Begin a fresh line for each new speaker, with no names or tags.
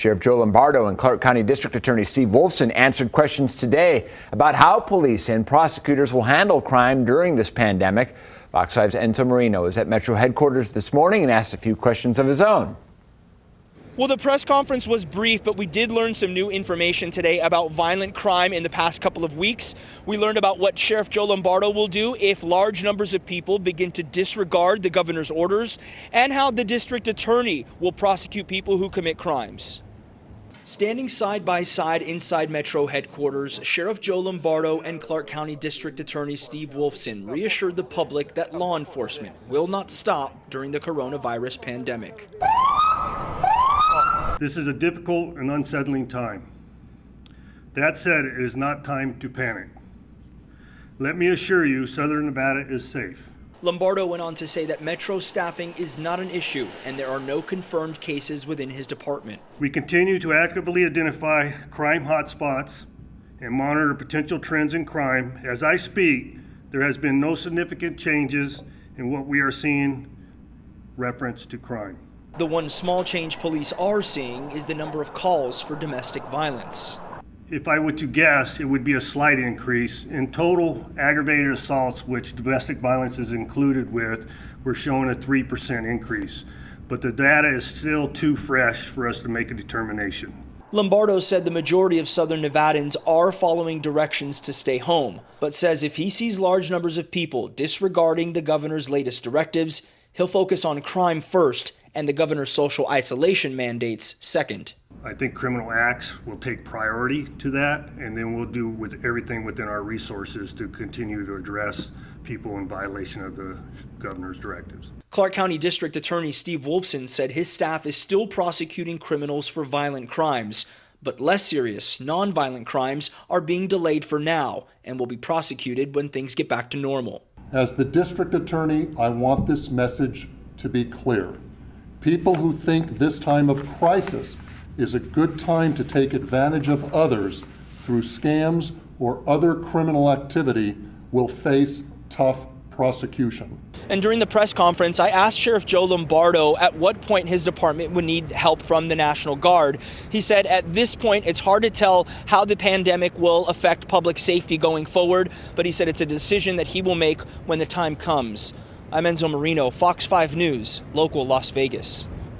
Sheriff Joe Lombardo and Clark County District Attorney Steve Wolfson answered questions today about how police and prosecutors will handle crime during this pandemic. Fox 5's Enzo Marino is at Metro headquarters this morning and asked a few questions of his own.
Well, the press conference was brief, but we did learn some new information today about violent crime in the past couple of weeks. We learned about what Sheriff Joe Lombardo will do if large numbers of people begin to disregard the governor's orders, and how the district attorney will prosecute people who commit crimes. Standing side by side inside Metro headquarters, Sheriff Joe Lombardo and Clark County District Attorney Steve Wolfson reassured the public that law enforcement will not stop during the coronavirus pandemic.
This is a difficult and unsettling time. That said, it is not time to panic. Let me assure you, Southern Nevada is safe.
Lombardo went on to say that Metro staffing is not an issue and there are no confirmed cases within his department.
We continue to actively identify crime hotspots and monitor potential trends in crime. As I speak, there has been no significant changes in what we are seeing reference to crime.
The one small change police are seeing is the number of calls for domestic violence.
If I were to guess, it would be a slight increase. In total, aggravated assaults, which domestic violence is included with, we're showing a 3% increase. But the data is still too fresh for us to make a determination.
Lombardo said the majority of Southern Nevadans are following directions to stay home, but says if he sees large numbers of people disregarding the governor's latest directives, he'll focus on crime first and the governor's social isolation mandates second.
I think criminal acts will take priority to that, and then we'll do with everything within our resources to continue to address people in violation of the governor's directives.
Clark County District Attorney Steve Wolfson said his staff is still prosecuting criminals for violent crimes, but less serious, non-violent crimes are being delayed for now and will be prosecuted when things get back to normal.
As the district attorney, I want this message to be clear. People who think this time of crisis is a good time to take advantage of others through scams or other criminal activity will face tough prosecution.
And during the press conference, I asked Sheriff Joe Lombardo at what point his department would need help from the National Guard. He said at this point, it's hard to tell how the pandemic will affect public safety going forward, but he said it's a decision that he will make when the time comes. I'm Enzo Marino, Fox 5 News, local Las Vegas.